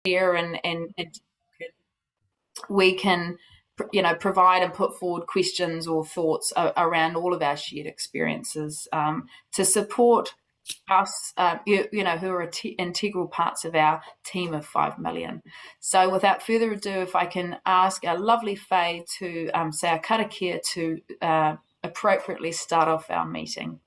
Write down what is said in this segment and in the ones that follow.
share and we can, provide and put forward questions or thoughts around all of our shared experiences to support us, who are integral parts of our team of 5 million. So without further ado, if I can ask our lovely Faye to say our karakia to appropriately start off our meeting.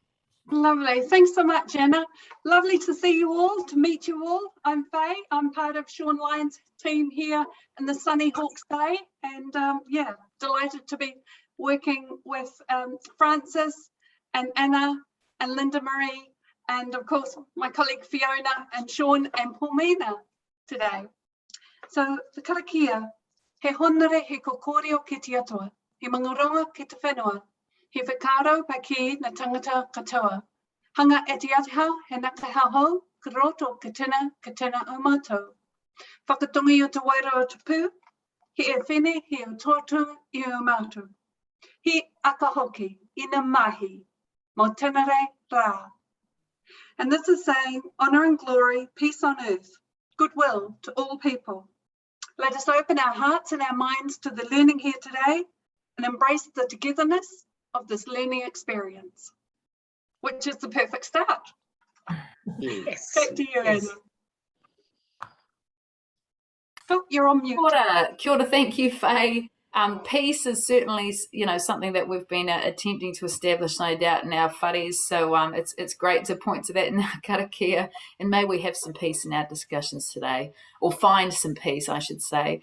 Lovely. Thanks so much, Anna. Lovely to see you all, to meet you all. I'm Faye. I'm part of Sean Lyon's team here in the sunny Hawke's Bay. And yeah, delighted to be working with Francis and Anna and Linda Marie, and of course, my colleague Fiona and Sean and Paulina today. So the karakia, he honere he kokorio ki te atua, he mangaronga ki te whenua, he whakaro paki na tangata katoa. Hanga e te atiha he naka hauhau, karoto katina o mātou. Whakatongi o te waira o te pū, he e whene, he o tōtu i o mātou. He akahoki, ina mahi, mo tenere rā. And this is saying, honour and glory, peace on earth, goodwill to all people. Let us open our hearts and our minds to the learning here today and embrace the togetherness of this learning experience, which is the perfect start. Yes. Back to you, yes. Anna. Oh, you're on mute. Kia ora, thank you, Faye. Peace is certainly, something that we've been attempting to establish, no doubt, in our whares. So it's great to point to that in our karakia, and may we have some peace in our discussions today, or find some peace, I should say.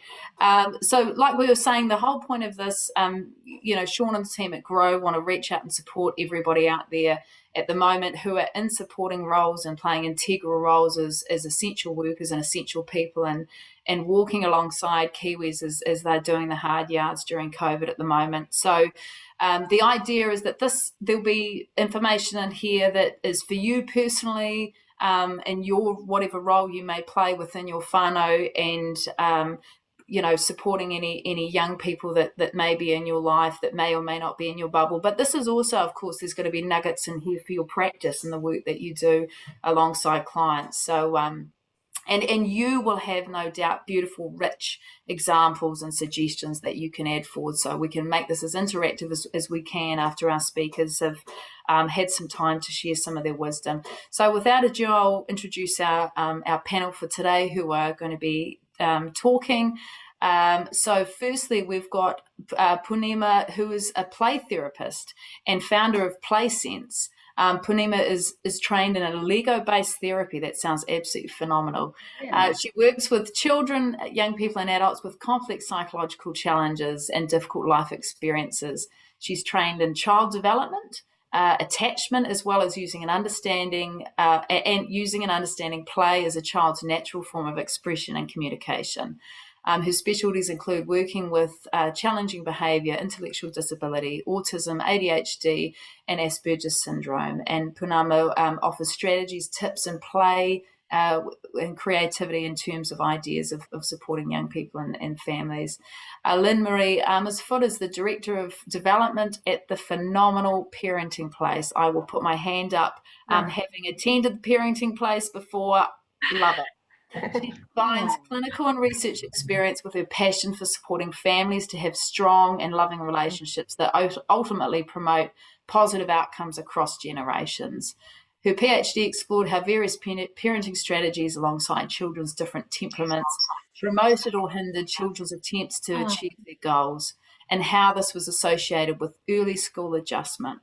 So like we were saying, the whole point of this, Sean and the team at Grow want to reach out and support everybody out there at the moment who are in supporting roles and playing integral roles as essential workers and essential people, and walking alongside Kiwis as they're doing the hard yards during COVID at the moment. So the idea is that there'll be information in here that is for you personally, in your whatever role you may play within your whānau, and supporting any young people that may be in your life, that may or may not be in your bubble. But this is also, of course, there's going to be nuggets in here for your practice and the work that you do alongside clients. So and you will have, no doubt, beautiful, rich examples and suggestions that you can add forward, so we can make this as interactive as we can after our speakers have had some time to share some of their wisdom. So without ado, I'll introduce our panel for today, who are going to be talking. So firstly, we've got Punima, who is a play therapist and founder of PlaySense. Punima is trained in a Lego-based therapy. That sounds absolutely phenomenal. Yeah. She works with children, young people and adults with complex psychological challenges and difficult life experiences. She's trained in child development, attachment, as well as using and understanding play as a child's natural form of expression and communication. Her specialties include working with challenging behaviour, intellectual disability, autism, ADHD, and Asperger's syndrome. And Punima offers strategies, tips, and play and creativity in terms of ideas of supporting young people and families. Lynn Marie Amersfoot is the Director of Development at the phenomenal Parenting Place. I will put my hand up, having attended the Parenting Place before. Love it. She combines clinical and research experience with her passion for supporting families to have strong and loving relationships that ultimately promote positive outcomes across generations. Her PhD explored how various parenting strategies alongside children's different temperaments promoted or hindered children's attempts to achieve their goals, and how this was associated with early school adjustment.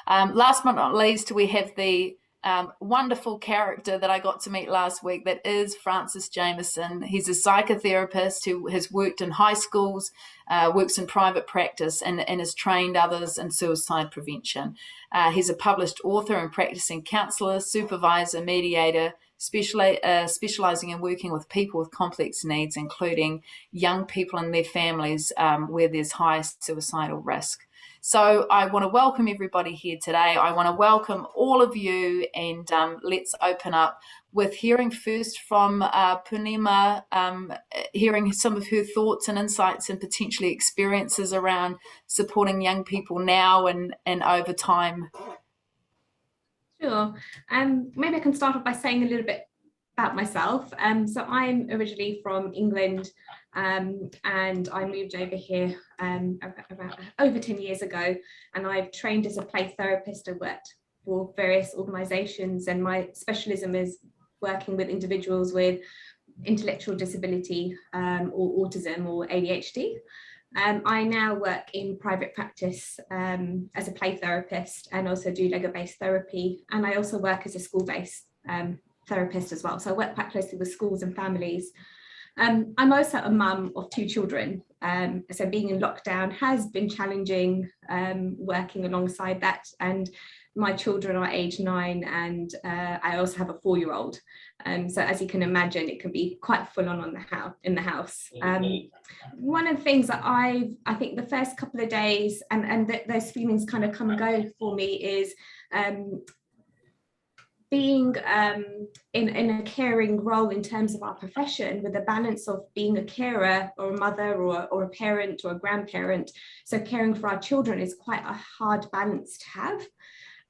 Last but not least, we have the wonderful character that I got to meet last week, that is Francis Jameson. He's a psychotherapist who has worked in high schools, works in private practice, and has trained others in suicide prevention. He's a published author and practicing counsellor, supervisor, mediator, specialising in working with people with complex needs, including young people and their families where there's high suicidal risk. So I want to welcome everybody here today. I want to welcome all of you, and let's open up with hearing first from Punima, hearing some of her thoughts and insights and potentially experiences around supporting young people now and over time. Sure. Maybe I can start off by saying a little bit about myself. So I'm originally from England, and I moved over here about over 10 years ago, and I've trained as a play therapist and worked for various organisations, and my specialism is working with individuals with intellectual disability or autism or ADHD. I now work in private practice as a play therapist and also do Lego-based therapy, and I also work as a school-based therapist as well. So I work quite closely with schools and families. I'm also a mum of 2 children, so being in lockdown has been challenging, working alongside that, and my children are age 9 and I also have a 4-year-old. So as you can imagine, it can be quite full on in the house. One of the things that I think the first couple of days and those feelings kind of come and go for me is being in a caring role in terms of our profession, with the balance of being a carer or a mother or a parent or a grandparent. So caring for our children is quite a hard balance to have.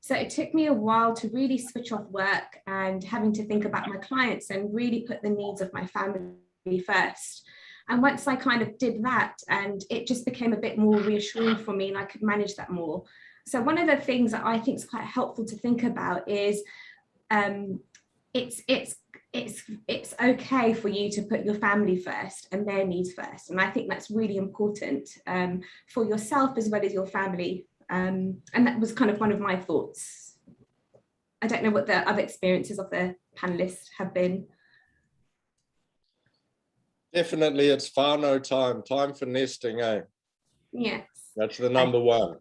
So it took me a while to really switch off work and having to think about my clients and really put the needs of my family first. And once I kind of did that, and it just became a bit more reassuring for me, and I could manage that more. So one of the things that I think is quite helpful to think about is it's okay for you to put your family first and their needs first. And I think that's really important for yourself as well as your family. And that was kind of one of my thoughts. I don't know what the other experiences of the panelists have been. Definitely, it's whānau time for nesting, eh? Yes. That's the number one.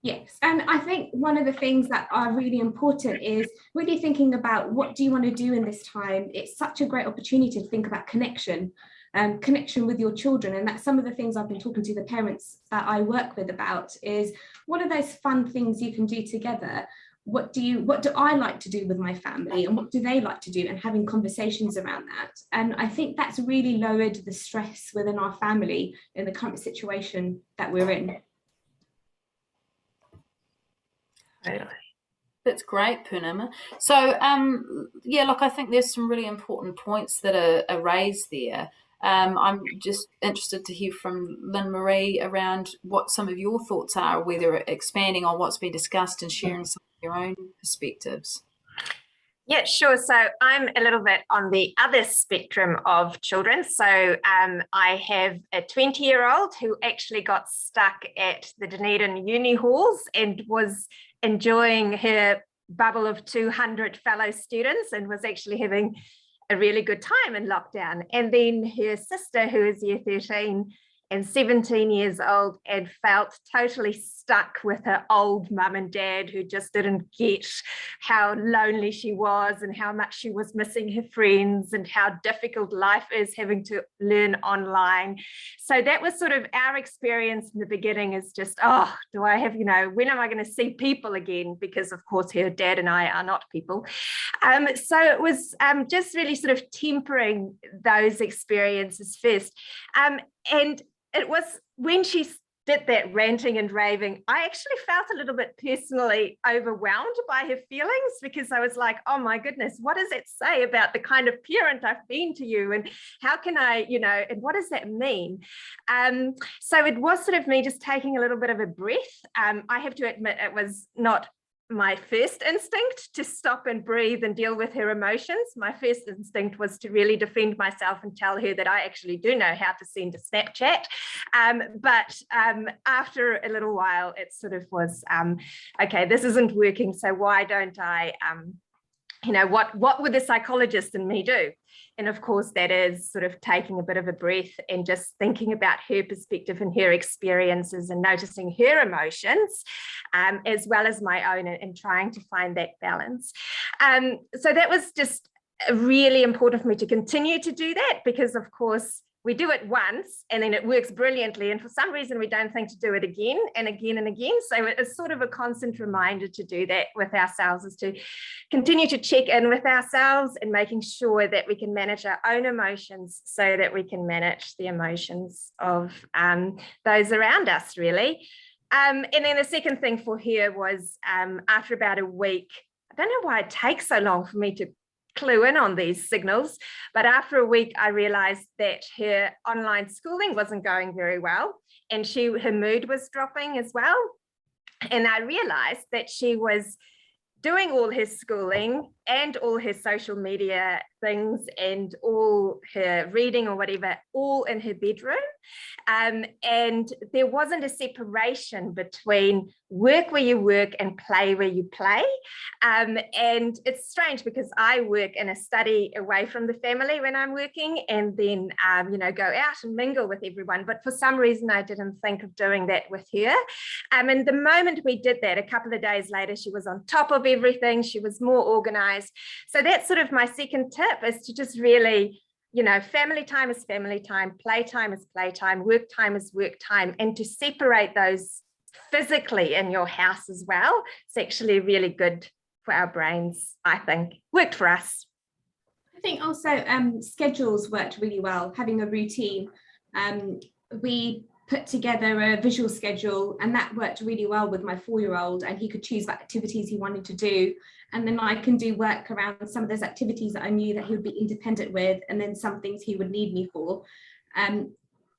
Yes, and I think one of the things that are really important is really thinking about what do you want to do in this time. It's such a great opportunity to think about connection with your children, and that's some of the things I've been talking to the parents that I work with about is what are those fun things you can do together. What do I like to do with my family, and what do they like to do, and having conversations around that. And I think that's really lowered the stress within our family in the current situation that we're in. That's great, Purnima. So, yeah, look, I think there's some really important points that are raised there. I'm just interested to hear from Lynn Marie around what some of your thoughts are, whether expanding on what's been discussed and sharing some of your own perspectives. Yeah, sure. So I'm a little bit on the other spectrum of children. So I have a 20-year-old who actually got stuck at the Dunedin uni halls and was enjoying her bubble of 200 fellow students and was actually having a really good time in lockdown. And then her sister, who is year 13 and 17 years old, and felt totally stuck with her old mum and dad, who just didn't get how lonely she was and how much she was missing her friends and how difficult life is having to learn online. So that was sort of our experience in the beginning, is just, oh, do I have, when am I going to see people again? Because of course her dad and I are not people. So it was just really sort of tempering those experiences first. And it was when she did that ranting and raving, I actually felt a little bit personally overwhelmed by her feelings, because I was like, oh my goodness, what does it say about the kind of parent I've been to you? And how can I, and what does that mean? So it was sort of me just taking a little bit of a breath. I have to admit, it was not my first instinct to stop and breathe and deal with her emotions. My first instinct was to really defend myself and tell her that I actually do know how to send a Snapchat. But after a little while, it sort of was, okay, this isn't working. So why don't I, what would the psychologist in me do? And of course, that is sort of taking a bit of a breath and just thinking about her perspective and her experiences and noticing her emotions, as well as my own, and trying to find that balance. So that was just really important for me to continue to do that, because of course, we do it once and then it works brilliantly. And for some reason, we don't think to do it again and again and again. So it's sort of a constant reminder to do that with ourselves, is to continue to check in with ourselves and making sure that we can manage our own emotions so that we can manage the emotions of those around us, really. And then the second thing for her was after about a week, I don't know why it takes so long for me to clue in on these signals. But after a week, I realized that her online schooling wasn't going very well, and her mood was dropping as well. And I realized that she was doing all her schooling and all her social media things and all her reading or whatever, all in her bedroom. And there wasn't a separation between work where you work and play where you play. And it's strange because I work in a study away from the family when I'm working, and then, go out and mingle with everyone. But for some reason, I didn't think of doing that with her. And the moment we did that, a couple of days later, she was on top of everything. She was more organized. So that's sort of my second tip, is to just really, family time is family time, playtime is playtime, work time is work time, and to separate those physically in your house as well. It's actually really good for our brains, I think. Worked for us. I think also schedules worked really well, having a routine. We put together a visual schedule, and that worked really well with my 4-year-old, and he could choose what activities he wanted to do. And then I can do work around some of those activities that I knew that he would be independent with, and then some things he would need me for.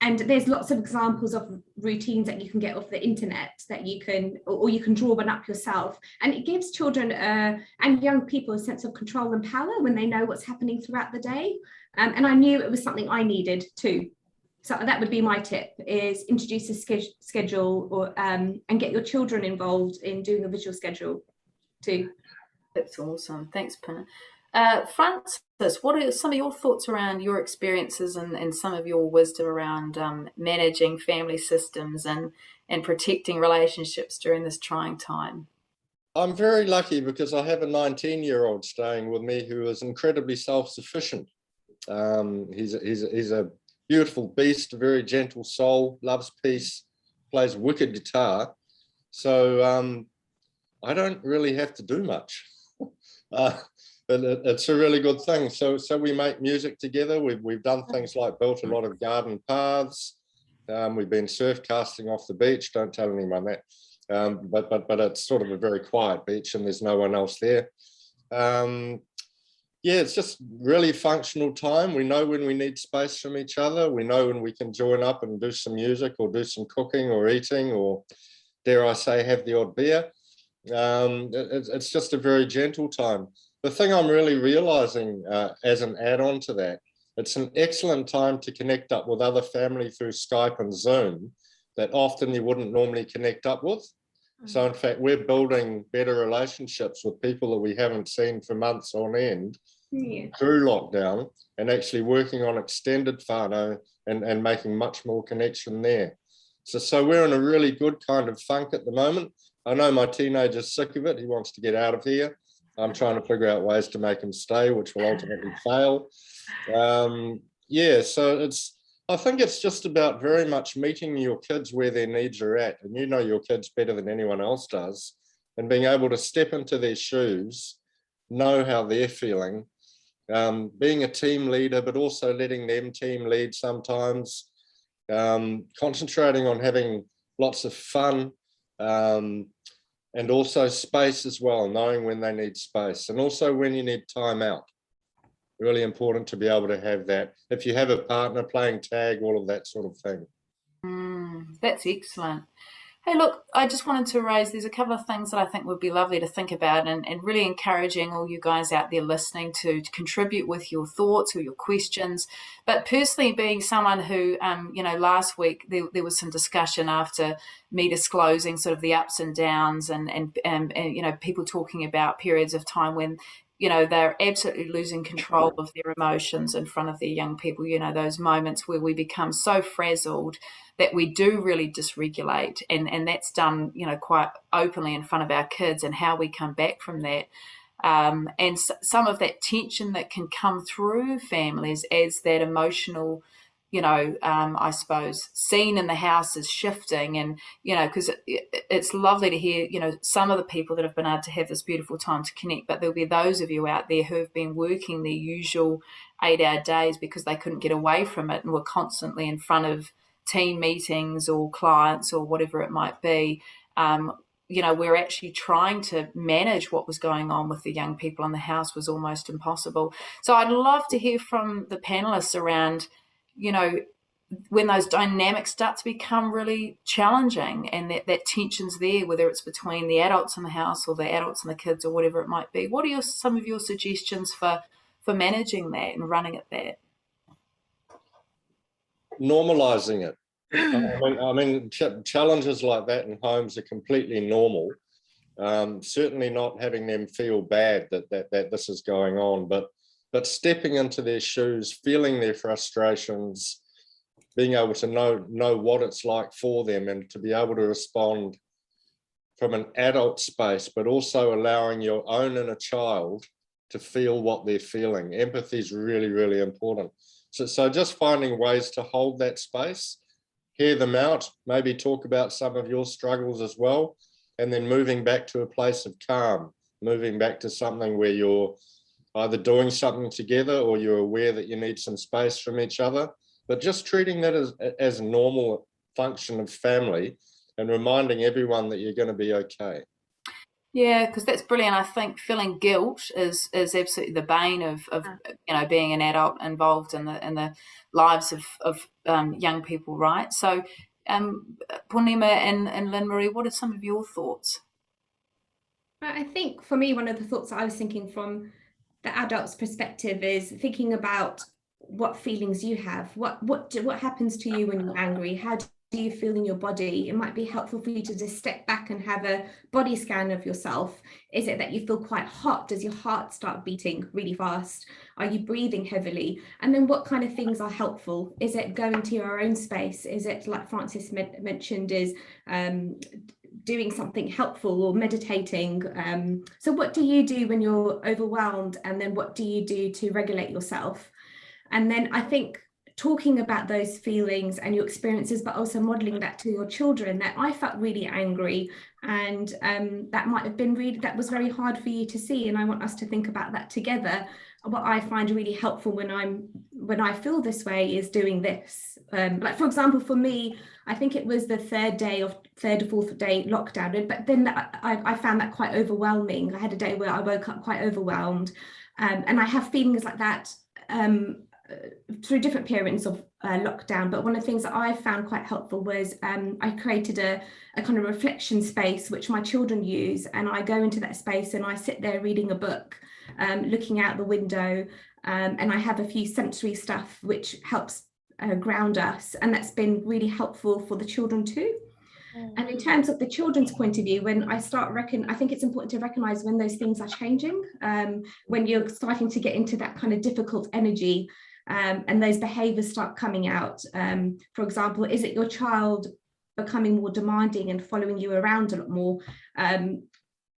And there's lots of examples of routines that you can get off the internet that you can, or you can draw one up yourself. And it gives children and young people a sense of control and power when they know what's happening throughout the day. And I knew it was something I needed too. So that would be my tip, is introduce a schedule, or and get your children involved in doing a visual schedule too. That's awesome. Thanks, Pina. Francis, what are some of your thoughts around your experiences and some of your wisdom around managing family systems and protecting relationships during this trying time? I'm very lucky because I have a 19-year-old staying with me who is incredibly self-sufficient. He's a beautiful beast, a very gentle soul, loves peace, plays wicked guitar. So I don't really have to do much. But it's a really good thing. So we make music together. We've done things like built a lot of garden paths. We've been surf casting off the beach. Don't tell anyone that. But it's sort of a very quiet beach and there's no one else there. It's just really functional time. We know when we need space from each other. We know when we can join up and do some music or do some cooking or eating, or dare I say, have the odd beer. It's just a very gentle time. The thing I'm really realizing as an add-on to that, it's an excellent time to connect up with other family through Skype and Zoom that often you wouldn't normally connect up with. So in fact, we're building better relationships with people that we haven't seen for months on end through lockdown, and actually working on extended whānau and making much more connection there. So we're in a really good kind of funk at the moment. I know my teenager's sick of it. He wants to get out of here. I'm trying to figure out ways to make him stay, which will ultimately fail. So I think it's just about very much meeting your kids where their needs are at. And you know your kids better than anyone else does. And being able to step into their shoes, know how they're feeling, being a team leader, but also letting them team lead sometimes, concentrating on having lots of fun, and also space as well, knowing when they need space and also when you need time out. Really important to be able to have that. If you have a partner, playing tag, all of that sort of thing. That's excellent. Hey, look, I just wanted to raise, there's a couple of things that I think would be lovely to think about, and really encouraging all you guys out there listening to contribute with your thoughts or your questions. But personally, being someone who, last week there was some discussion after me disclosing sort of the ups and downs and people talking about periods of time when, they're absolutely losing control of their emotions in front of their young people, those moments where we become so frazzled that we do really dysregulate, and that's done, quite openly in front of our kids, and how we come back from that. And some of that tension that can come through families as that emotional, I suppose, scene in the house is shifting. And, because it's lovely to hear, some of the people that have been able to have this beautiful time to connect, but there'll be those of you out there who have been working their usual 8-hour days because they couldn't get away from it and were constantly in front of team meetings or clients or whatever it might be. we're actually trying to manage what was going on with the young people in the house was almost impossible. So I'd love to hear from the panelists around, when those dynamics start to become really challenging and that tension's there, whether it's between the adults in the house or the adults and the kids or whatever it might be. What are some of your suggestions for managing that and running at that? Normalizing it. I mean, challenges like that in homes are completely normal. Certainly not having them feel bad that this is going on, but stepping into their shoes, feeling their frustrations, being able to know what it's like for them, and to be able to respond from an adult space, but also allowing your own inner child to feel what they're feeling. Empathy is really, really important. So just finding ways to hold that space, hear them out, maybe talk about some of your struggles as well, and then moving back to a place of calm, moving back to something where you're either doing something together or you're aware that you need some space from each other, but just treating that as a normal function of family and reminding everyone that you're going to be okay. Yeah, because that's brilliant. I think feeling guilt is absolutely the bane of being an adult involved in the lives of young people, right? So, Purnima and Lynn Marie, what are some of your thoughts? I think for me, one of the thoughts that I was thinking from the adult's perspective is thinking about what feelings you have. What happens to you when you're angry? How do you feel in your body? It might be helpful for you to just step back and have a body scan of yourself. Is it that you feel quite hot? Does your heart start beating really fast? Are you breathing heavily? And then what kind of things are helpful? Is it going to your own space? Is it, like Frances mentioned, is doing something helpful or meditating? So what do you do when you're overwhelmed? And then what do you do to regulate yourself? And then I think talking about those feelings and your experiences, but also modeling that to your children, that I felt really angry, and that might have been that was very hard for you to see, and I want us to think about that together. What I find really helpful when I feel this way is doing this. Like, for example, for me, I think it was the third or fourth day lockdown, but then I found that quite overwhelming. I had a day where I woke up quite overwhelmed, and I have feelings like that through different periods of lockdown. But one of the things that I found quite helpful was I created a kind of reflection space which my children use, and I go into that space and I sit there reading a book, looking out the window, and I have a few sensory stuff which helps ground us, and that's been really helpful for the children too. And in terms of the children's point of view, when I think it's important to recognize when those things are changing, when you're starting to get into that kind of difficult energy, and those behaviors start coming out. For example, is it your child becoming more demanding and following you around a lot more?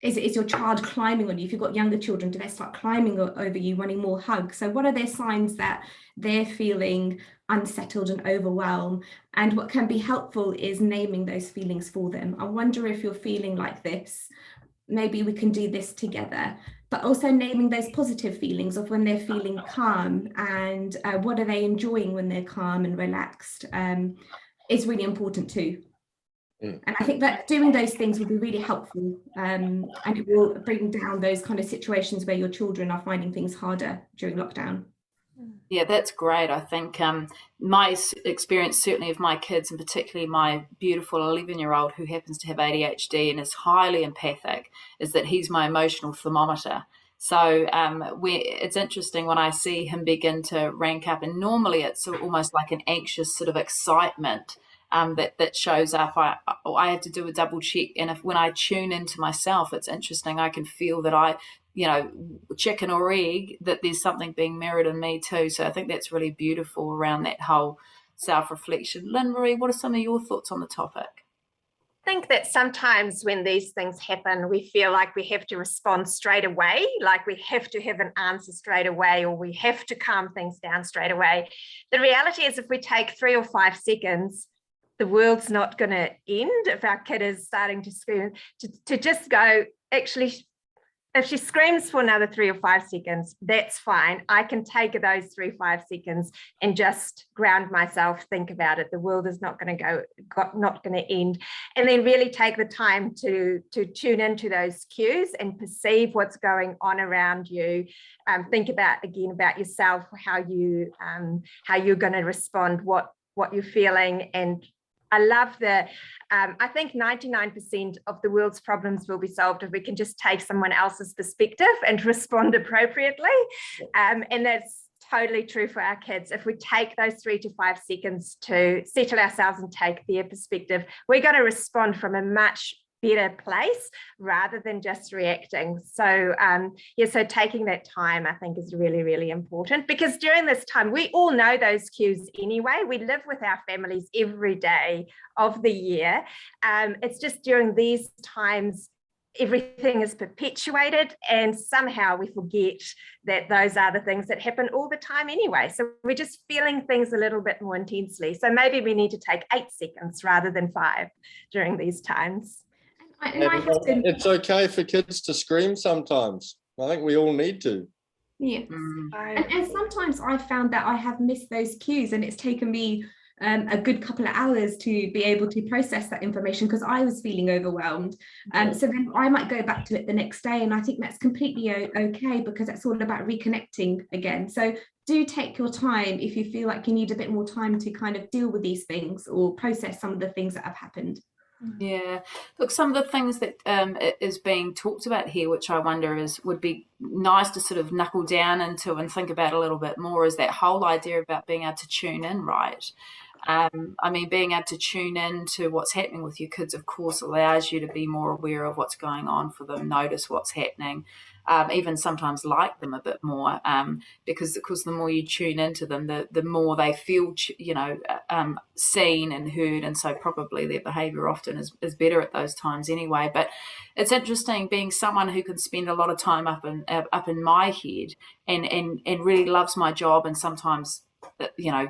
Is your child climbing on you? If you've got younger children, do they start climbing over you, wanting more hugs? So what are their signs that they're feeling unsettled and overwhelmed? And what can be helpful is naming those feelings for them. I wonder if you're feeling like this. Maybe we can do this together. But also naming those positive feelings of when they're feeling calm, and what are they enjoying when they're calm and relaxed, is really important too. And I think that doing those things will be really helpful, and it will bring down those kind of situations where your children are finding things harder during lockdown. Yeah, that's great. I think my experience, certainly of my kids, and particularly my beautiful 11-year-old who happens to have ADHD and is highly empathic, is that he's my emotional thermometer. So it's interesting when I see him begin to rank up, and normally it's almost like an anxious sort of excitement that shows up. I have to do a double check, and when I tune into myself, it's interesting. I can feel that chicken or egg, that there's something being mirrored in me too. So I think that's really beautiful around that whole self-reflection. Lynn Marie, what are some of your thoughts on the topic? I think that sometimes when these things happen, we feel like we have to respond straight away, like we have to have an answer straight away, or we have to calm things down straight away. The reality is, if we take 3 or 5 seconds, the world's not going to end. If our kid is starting to scream, to just go, actually, if she screams for another 3 or 5 seconds, that's fine. I can take those 3 or 5 seconds and just ground myself, think about it. The world is not going to not going to end. And then really take the time to tune into those cues and perceive what's going on around you. Think about yourself, how you're going to respond, what you're feeling. And I love I think 99% of the world's problems will be solved if we can just take someone else's perspective and respond appropriately. And that's totally true for our kids. If we take those 3 to 5 seconds to settle ourselves and take their perspective, we're going to respond from a much better place rather than just reacting. So so taking that time, I think, is really, really important, because during this time, we all know those cues anyway. We live with our families every day of the year. It's just during these times, everything is perpetuated, and somehow we forget that those are the things that happen all the time anyway. So we're just feeling things a little bit more intensely. So maybe we need to take 8 seconds rather than 5 during these times. It's okay for kids to scream sometimes. I think we all need to. Yes. And sometimes I've found that I have missed those cues, and it's taken me a good couple of hours to be able to process that information because I was feeling overwhelmed. So then I might go back to it the next day, and I think that's completely okay, because it's all about reconnecting again. So do take your time if you feel like you need a bit more time to kind of deal with these things or process some of the things that have happened. Yeah, look, some of the things that is being talked about here, which I wonder would be nice to sort of knuckle down into and think about a little bit more, is that whole idea about being able to tune in, right? I mean, being able to tune in to what's happening with your kids, of course, allows you to be more aware of what's going on for them, notice what's happening, even sometimes like them a bit more, because, of course, the more you tune into them, the more they feel, seen and heard, and so probably their behaviour often is better at those times anyway. But it's interesting, being someone who can spend a lot of time up in my head and really loves my job, and sometimes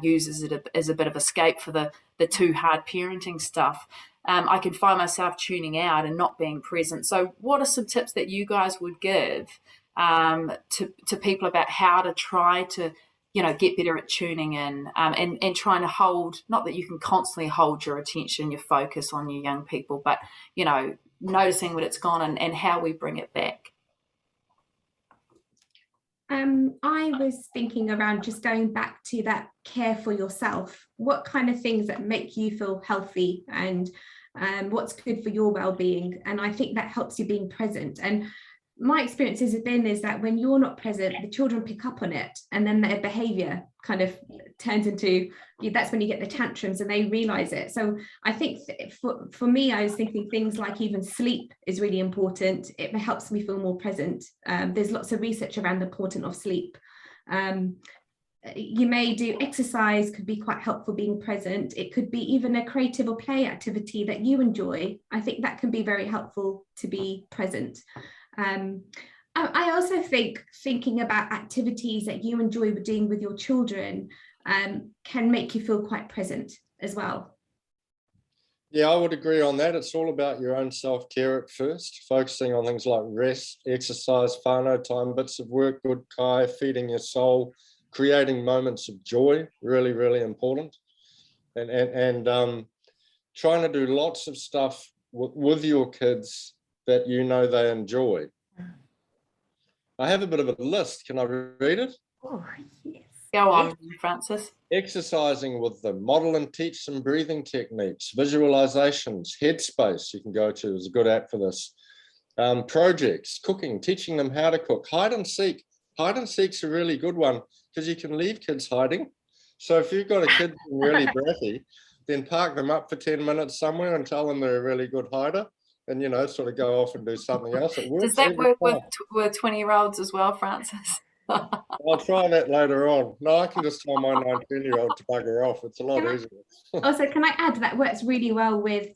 uses it as a bit of escape for the too hard parenting stuff. I can find myself tuning out and not being present. So what are some tips that you guys would give to people about how to try to get better at tuning in, and trying to hold, not that you can constantly hold your attention, your focus on your young people, but noticing when it's gone and how we bring it back? I was thinking around just going back to that care for yourself. What kind of things that make you feel healthy, and what's good for your well-being? And I think that helps you being present. And my experience is that when you're not present, the children pick up on it, and then their behavior kind of turns into, that's when you get the tantrums and they realize it. So I think for me, I was thinking things like even sleep is really important. It helps me feel more present. There's lots of research around the importance of sleep. You may do exercise, could be quite helpful being present. It could be even a creative or play activity that you enjoy. I think that can be very helpful to be present. I also think thinking about activities that you enjoy doing with your children can make you feel quite present as well. Yeah, I would agree on that. It's all about your own self-care at first, focusing on things like rest, exercise, whānau time, bits of work, good kai, feeding your soul, creating moments of joy, really, really important. And trying to do lots of stuff with your kids that they enjoy. I have a bit of a list. Can I read it? Oh, yes. Go on, Francis. Exercising with them, model and teach some breathing techniques, visualizations, Headspace you can go to, there's a good app for this. Projects, cooking, teaching them how to cook, hide and seek. Hide and seek's a really good one because you can leave kids hiding. So if you've got a kid really bratty, then park them up for 10 minutes somewhere and tell them they're a really good hider. And, sort of go off and do something else. It works. Does that work with 20-year-olds as well, Francis? I'll try that later on. No, I can just tell my 19-year-old to bugger off. It's a lot easier. Also, can I add that works really well with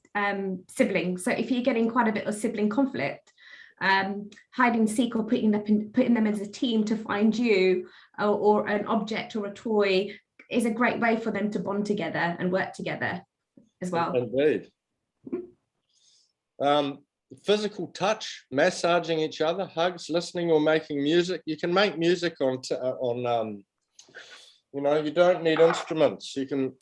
siblings? So if you're getting quite a bit of sibling conflict, hide and seek or putting them as a team to find you, or an object or a toy, is a great way for them to bond together and work together as well. Indeed. physical touch, massaging each other, hugs, listening or making music. You can make music on you know, you don't need instruments. You can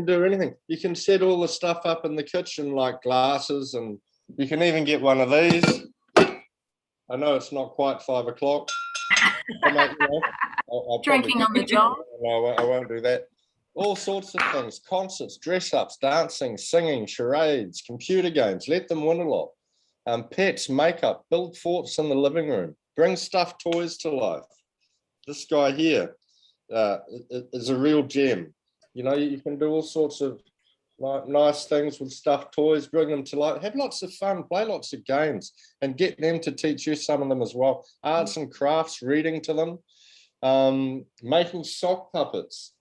do anything. You can set all the stuff up in the kitchen like glasses, and you can even get one of these. I know it's not quite 5 o'clock. Drinking on the job. No, I won't do that. All sorts of things, concerts, dress-ups, dancing, singing, charades, computer games. Let them win a lot. Pets, makeup, build forts in the living room. Bring stuffed toys to life. This guy here is a real gem. You know, you can do all sorts of nice things with stuffed toys, bring them to life, have lots of fun, play lots of games, and get them to teach you some of them as well. Arts and crafts, reading to them, making sock puppets.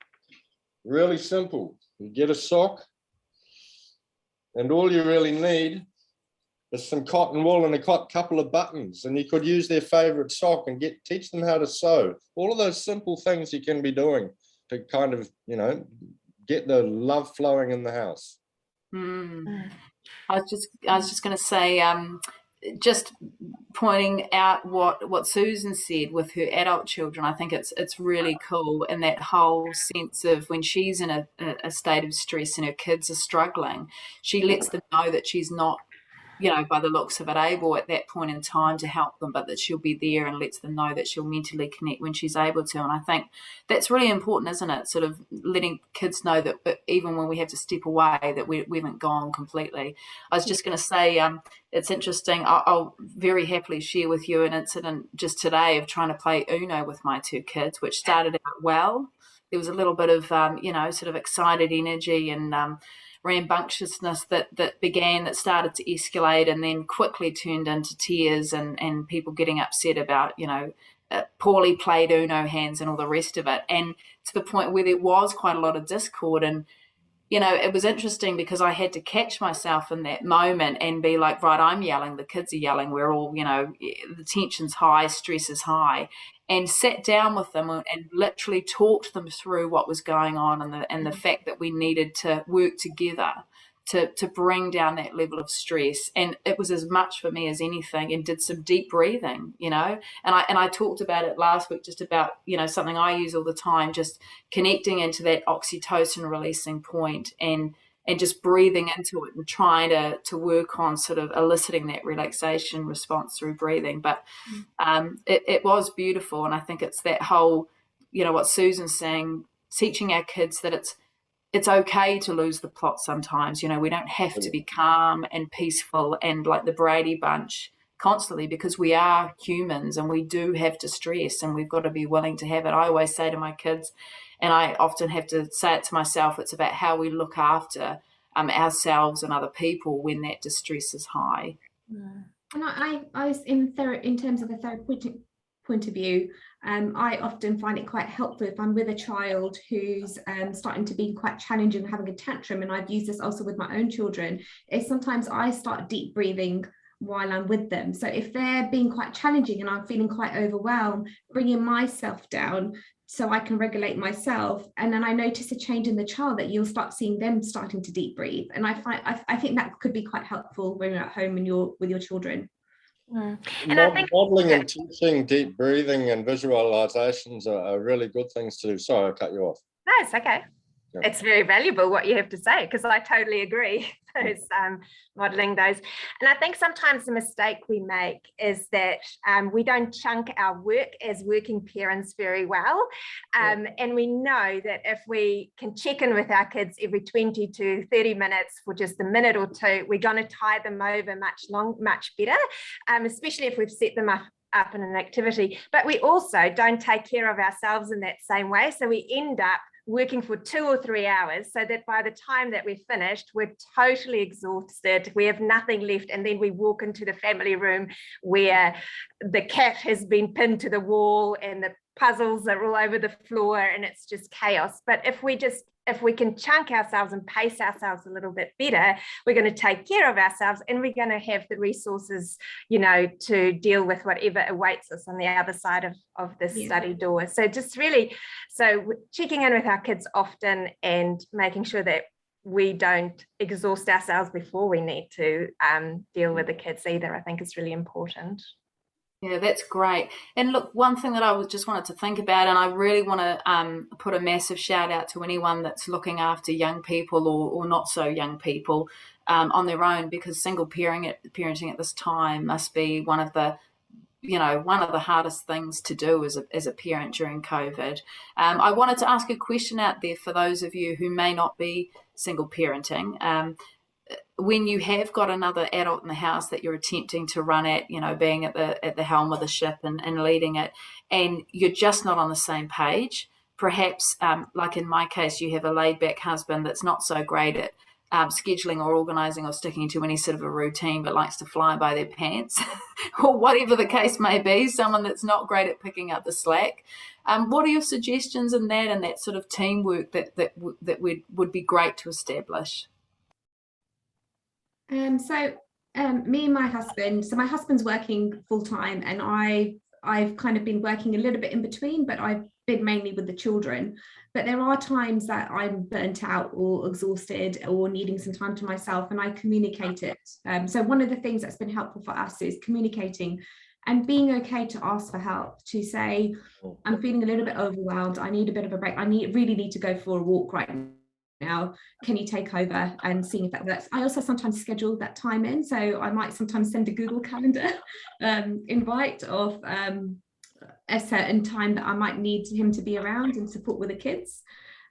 Really simple. You get a sock, and all you really need is some cotton wool and a couple of buttons, and you could use their favorite sock and teach them how to sew. All of those simple things you can be doing to kind of, you know, get the love flowing in the house. I was just going to say, just pointing out what Susan said with her adult children. I think it's really cool, and that whole sense of when she's in a state of stress and her kids are struggling, she lets them know that she's not, you know, by the looks of it, able at that point in time to help them, but that she'll be there, and lets them know that she'll mentally connect when she's able to. And I think that's really important, isn't it? Sort of letting kids know that even when we have to step away, that we haven't gone completely. I was just going to say, it's interesting. I'll very happily share with you an incident just today of trying to play Uno with my 2 kids, which started out well. There was a little bit of, you know, sort of excited energy and rambunctiousness that started to escalate, and then quickly turned into tears and people getting upset about, you know, poorly played Uno hands and all the rest of it, and to the point where there was quite a lot of discord. And you know, it was interesting because I had to catch myself in that moment and be like, right, I'm yelling, the kids are yelling, we're all, you know, the tension's high, stress is high, and sat down with them and literally talked them through what was going on, and the fact that we needed to work together to bring down that level of stress. And it was as much for me as anything, and did some deep breathing, you know, and I talked about it last week, just about, you know, something I use all the time, just connecting into that oxytocin releasing point, and just breathing into it and trying to work on sort of eliciting that relaxation response through breathing. But it was beautiful. And I think it's that whole, you know, what Susan's saying, teaching our kids that it's okay to lose the plot sometimes. You know, we don't have to be calm and peaceful and like the Brady Bunch constantly, because we are humans and we do have to stress, and we've got to be willing to have it. I always say to my kids, and I often have to say it to myself, it's about how we look after ourselves and other people when that distress is high. And I was in terms of a therapeutic point of view, I often find it quite helpful if I'm with a child who's starting to be quite challenging, having a tantrum, and I've used this also with my own children, is sometimes I start deep breathing while I'm with them. So if they're being quite challenging and I'm feeling quite overwhelmed, bringing myself down so I can regulate myself, and then I notice a change in the child, that you'll start seeing them starting to deep breathe. And I think that could be quite helpful when you're at home and you're with your children. And I think modeling and teaching deep breathing and visualizations are really good things to do. Sorry, I cut you off. No, it's okay. Yeah. It's very valuable what you have to say, because I totally agree. Those modeling those. And I think sometimes the mistake we make is that we don't chunk our work as working parents very well. And we know that if we can check in with our kids every 20 to 30 minutes for just a minute or two, we're going to tie them over much better, especially if we've set them up in an activity. But we also don't take care of ourselves in that same way. So we end up working for 2 or 3 hours, so that by the time that we're finished, we're totally exhausted, we have nothing left, and then we walk into the family room where the cat has been pinned to the wall and the puzzles are all over the floor and it's just chaos. But if we can chunk ourselves and pace ourselves a little bit better, we're going to take care of ourselves, and we're going to have the resources, you know, to deal with whatever awaits us on the other side of this study door. So just really, checking in with our kids often and making sure that we don't exhaust ourselves before we need to deal with the kids either, I think is really important. Yeah, that's great. And look, one thing that I just wanted to think about, and I really want to put a massive shout out to anyone that's looking after young people or not so young people on their own, because single parenting at this time must be one of the hardest things to do as a parent during COVID. I wanted to ask a question out there for those of you who may not be single parenting. When you have got another adult in the house that you're attempting to run at, being at the helm of the ship and leading it, and you're just not on the same page, perhaps like in my case, you have a laid back husband that's not so great at scheduling or organising or sticking to any sort of a routine, but likes to fly by their pants, or whatever the case may be, someone that's not great at picking up the slack. What are your suggestions in that and that sort of teamwork that would be great to establish? Me and my husband, so my husband's working full time, and I've kind of been working a little bit in between, but I've been mainly with the children. But there are times that I'm burnt out or exhausted or needing some time to myself, and I communicate it. So one of the things that's been helpful for us is communicating and being okay to ask for help, to say, I'm feeling a little bit overwhelmed, I need a bit of a break, I really need to go for a walk right now, can you take over, and seeing if that works. I also sometimes schedule that time in, so I might sometimes send a Google Calendar invite of a certain time that I might need him to be around and support with the kids.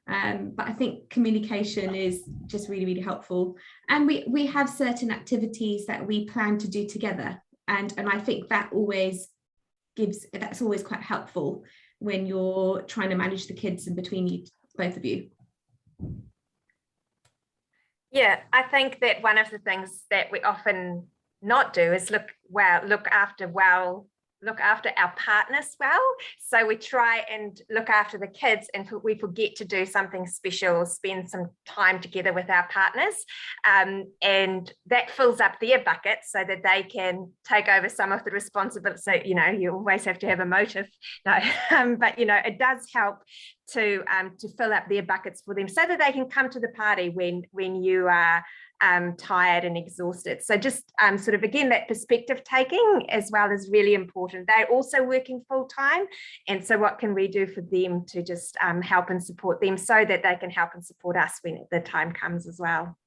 But I think communication is just really, really helpful. And we have certain activities that we plan to do together, and I think that's always quite helpful when you're trying to manage the kids in between you, both of you. Yeah, I think that one of the things that we often not do is look after our partners well. So we try and look after the kids, and we forget to do something special, spend some time together with our partners, and that fills up their bucket so that they can take over some of the responsibility. So you always have to have a motive, but it does help to fill up their buckets for them, so that they can come to the party when you are tired and exhausted. So just sort of, again, that perspective taking as well is really important. They're also working full time, and so what can we do for them to just help and support them so that they can help and support us when the time comes as well.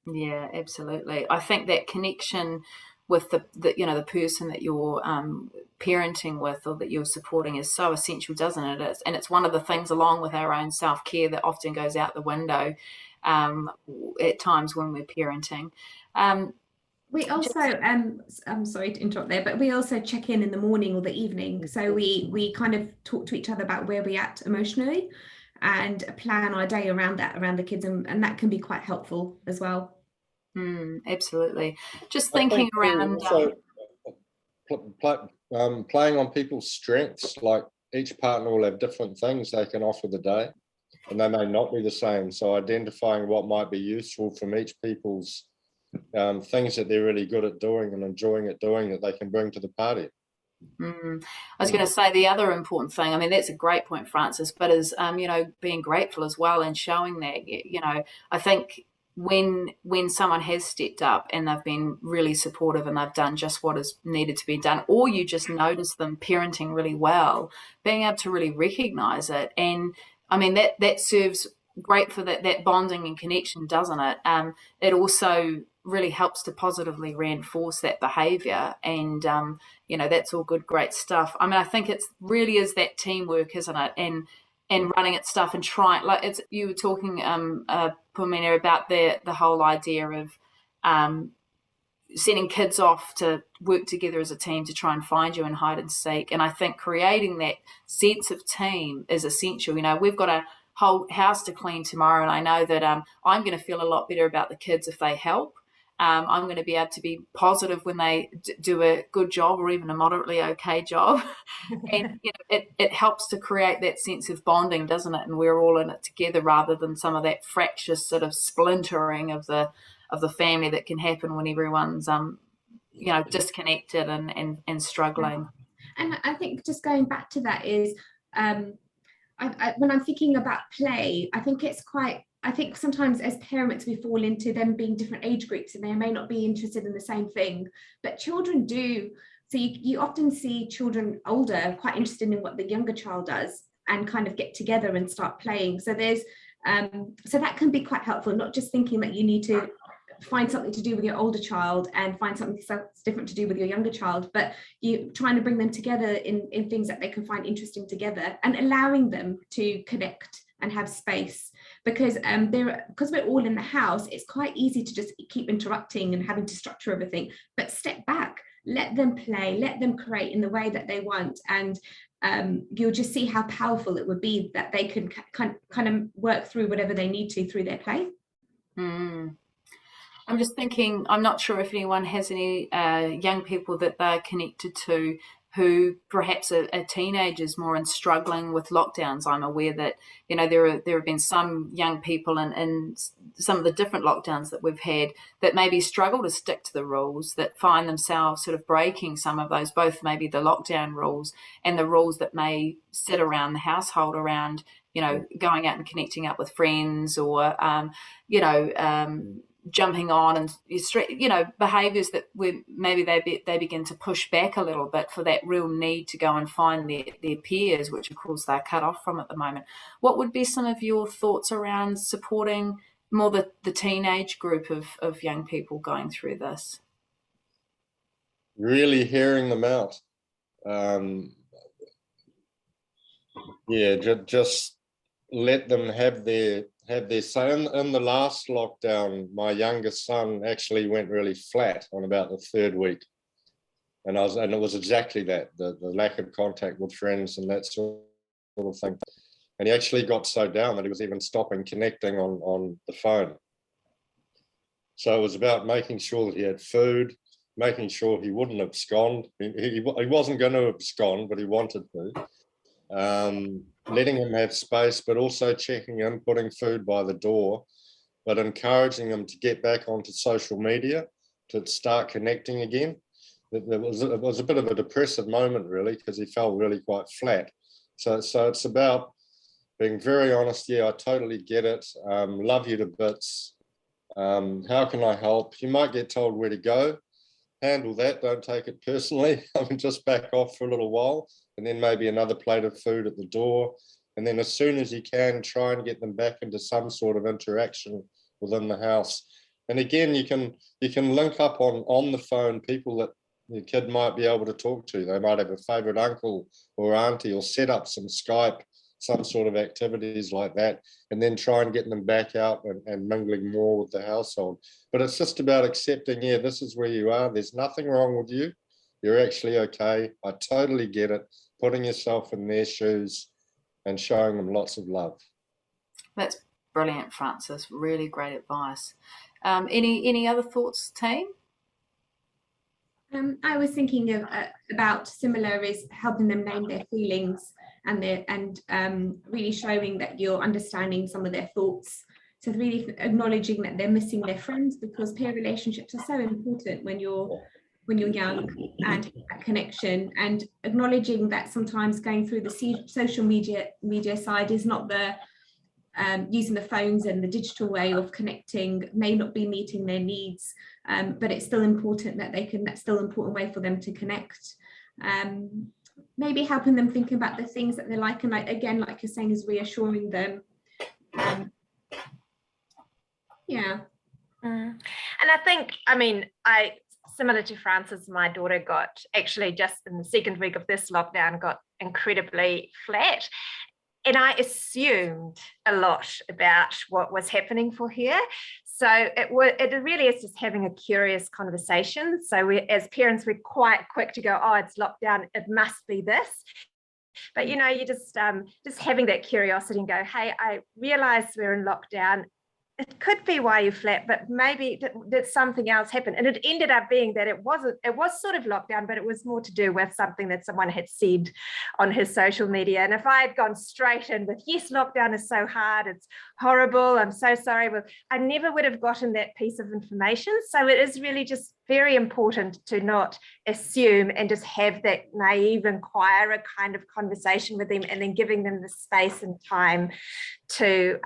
Yeah, absolutely. I think that connection with the person that you're parenting with or that you're supporting is so essential, doesn't it? And it's one of the things, along with our own self-care, that often goes out the window at times when we're parenting. We also, I'm sorry to interrupt there, but we also check in the morning or the evening. So we kind of talk to each other about where we're at emotionally and plan our day around the kids, and that can be quite helpful as well. Absolutely. Just thinking around. Playing on people's strengths, like each partner will have different things they can offer the day, and they may not be the same. So identifying what might be useful from each people's things that they're really good at doing and enjoying at doing, that they can bring to the party. I was going to say the other important thing, I mean, that's a great point, Francis, but is, being grateful as well and showing that, I think when someone has stepped up and they've been really supportive and they've done just what is needed to be done, or you just notice them parenting really well, being able to really recognize it. And I mean, that serves great for that bonding and connection, doesn't it? It also really helps to positively reinforce that behavior, and that's all good, great stuff. I mean, I think it's really is that teamwork, isn't it? And running at stuff and trying, like it's, you were talking, Pumena, about the whole idea of sending kids off to work together as a team to try and find you in hide and seek. And I think creating that sense of team is essential. We've got a whole house to clean tomorrow, and I know that I'm going to feel a lot better about the kids if they help. I'm going to be able to be positive when they do a good job or even a moderately okay job. And it helps to create that sense of bonding, doesn't it? And we're all in it together, rather than some of that fractious sort of splintering of the family that can happen when everyone's disconnected and struggling. And I think just going back to that is when I'm thinking about play, I think it's quite I think sometimes as parents we fall into them being different age groups and they may not be interested in the same thing, but children do. So you often see children older quite interested in what the younger child does and kind of get together and start playing. So there's so that can be quite helpful, not just thinking that you need to find something to do with your older child and find something different to do with your younger child, but you trying to bring them together in things that they can find interesting together and allowing them to connect and have space, because we're all in the house, it's quite easy to just keep interrupting and having to structure everything. But step back, let them play, let them create in the way that they want, and you'll just see how powerful it would be that they can kind of work through whatever they need to through their play. I'm just thinking, I'm not sure if anyone has any young people that they're connected to who perhaps are teenagers more and struggling with lockdowns. I'm aware that, you know, there have been some young people in some of the different lockdowns that we've had that maybe struggle to stick to the rules, that find themselves sort of breaking some of those, both maybe the lockdown rules and the rules that may sit around the household around, you know, going out and connecting up with friends or, jumping on and, you know, behaviours that maybe they begin to push back a little bit for that real need to go and find their peers, which of course they're cut off from at the moment. What would be some of your thoughts around supporting more the teenage group of young people going through this? Really hearing them out. Just let them have their say. In the last lockdown, my youngest son actually went really flat on about the third week, and it was exactly that, the lack of contact with friends and that sort of thing. And he actually got so down that he was even stopping connecting on the phone. So it was about making sure that he had food, making sure he wouldn't abscond. He wasn't going to abscond, but he wanted to. Letting him have space, but also checking in, putting food by the door, but encouraging him to get back onto social media, to start connecting again. It was a bit of a depressive moment, really, because he felt really quite flat. So it's about being very honest. Yeah, I totally get it. Love you to bits. How can I help? You might get told where to go. Handle that. Don't take it personally. I mean, just back off for a little while, and then maybe another plate of food at the door. And then as soon as you can, try and get them back into some sort of interaction within the house. And again, you can link up on the phone people that your kid might be able to talk to. They might have a favorite uncle or auntie, or set up some Skype, some sort of activities like that, and then try and get them back out and mingling more with the household. But it's just about accepting, yeah, this is where you are. There's nothing wrong with you. You're actually okay. I totally get it. Putting yourself in their shoes and showing them lots of love. That's brilliant, Frances. Really great advice. Any other thoughts, team? I was thinking about similar is helping them name their feelings and really showing that you're understanding some of their thoughts. So really acknowledging that they're missing their friends, because peer relationships are so important when you're young, and that connection, and acknowledging that sometimes going through the social media side is not the using the phones and the digital way of connecting may not be meeting their needs, but it's still important that that's still an important way for them to connect. Maybe helping them think about the things that they like, and again, like you're saying, is reassuring them. And I think, similar to Frances, my daughter got actually just in the second week of this lockdown got incredibly flat. And I assumed a lot about what was happening for her. So it really is just having a curious conversation. So as parents, we're quite quick to go, oh, it's lockdown, it must be this. But, you just having that curiosity and go, hey, I realize we're in lockdown. It could be why you're flat, but maybe that something else happened. And it ended up being that it was sort of lockdown, but it was more to do with something that someone had said on his social media. And if I had gone straight in with, yes, lockdown is so hard, it's horrible, I'm so sorry, but I never would have gotten that piece of information. So it is really just very important to not assume and just have that naive inquirer kind of conversation with them, and then giving them the space and time to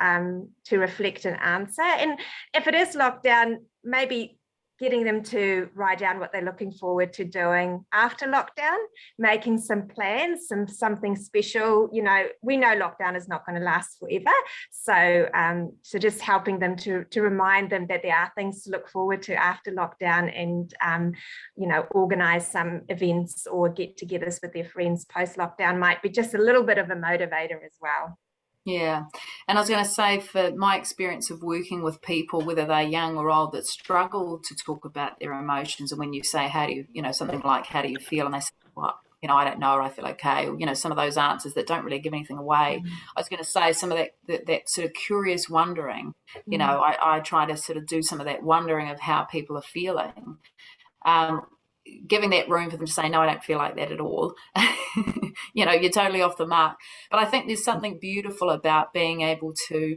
reflect and answer. And if it is lockdown, maybe getting them to write down what they're looking forward to doing after lockdown, making some plans, something special. You know, we know lockdown is not going to last forever. So so just helping them to remind them that there are things to look forward to after lockdown, and you know, organize some events or get-togethers with their friends post-lockdown might be just a little bit of a motivator as well. Yeah. And I was going to say, for my experience of working with people, whether they're young or old, that struggle to talk about their emotions. And when you say, how do you, you know, something like, how do you feel? And they say, well, you know, I don't know, or I feel okay. Or, you know, some of those answers that don't really give anything away. I was going to say some of that sort of curious wondering, you know, I try to sort of do some of that wondering of how people are feeling. Giving that room for them to say, no, I don't feel like that at all. You know, you're totally off the mark. But I think there's something beautiful about being able to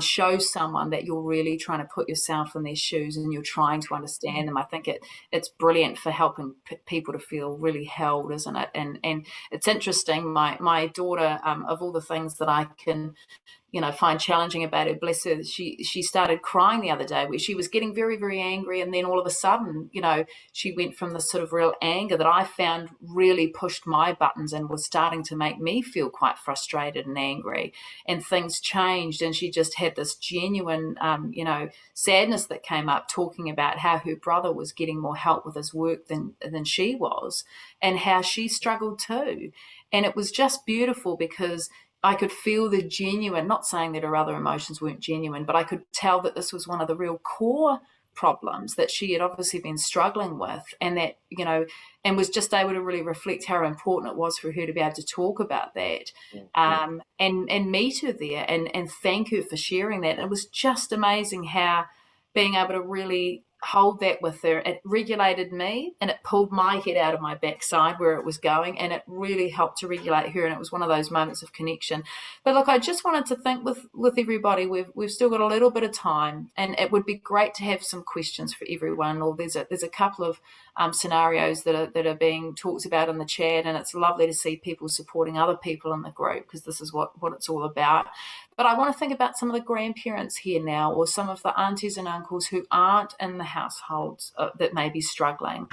show someone that you're really trying to put yourself in their shoes and you're trying to understand them. I think it's brilliant for helping people to feel really held, isn't it? And it's interesting. My daughter, of all the things that I can, you know, find challenging about her, bless her, she started crying the other day, where she was getting very, very angry, and then all of a sudden, you know, she went from this sort of real anger that I found really pushed my buttons and was starting to make me feel quite frustrated and angry, and things changed, and she just had this genuine you know, sadness that came up, talking about how her brother was getting more help with his work than she was, and how she struggled too. And it was just beautiful, because I could feel the genuine, not saying that her other emotions weren't genuine, but I could tell that this was one of the real core problems that she had obviously been struggling with, and that, you know, and was just able to really reflect how important it was for her to be able to talk about that, and meet her there and thank her for sharing that. And it was just amazing how being able to really hold that with her, it regulated me, and it pulled my head out of my backside where it was going, and it really helped to regulate her. And it was one of those moments of connection. But look, I just wanted to think with everybody, we've still got a little bit of time, and it would be great to have some questions for everyone. Or there's a couple of scenarios that are being talked about in the chat, and it's lovely to see people supporting other people in the group, because this is what it's all about. But I want to think about some of the grandparents here now, or some of the aunties and uncles who aren't in the households that may be struggling,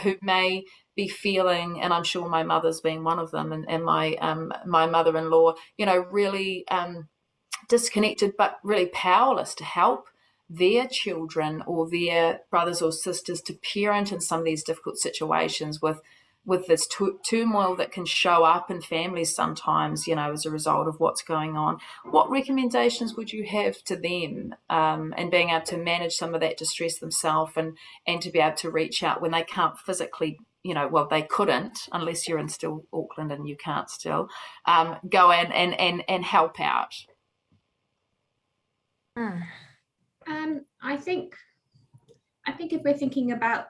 who may be feeling, and I'm sure my mother's been one of them, and my mother-in-law, you know, really disconnected, but really powerless to help their children or their brothers or sisters to parent in some of these difficult situations with this turmoil that can show up in families sometimes, you know, as a result of what's going on. What recommendations would you have to them, and being able to manage some of that distress themselves, and to be able to reach out when they can't physically, you know, well, they couldn't, unless you're in still Auckland and you can't still, go in and help out? I think if we're thinking about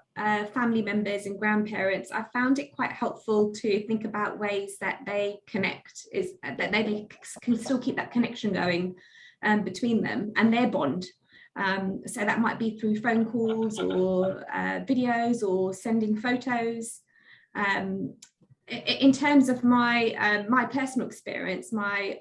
family members and grandparents, I found it quite helpful to think about ways that they connect, that they can still keep that connection going between them and their bond. So that might be through phone calls or videos or sending photos. In terms of my personal experience, my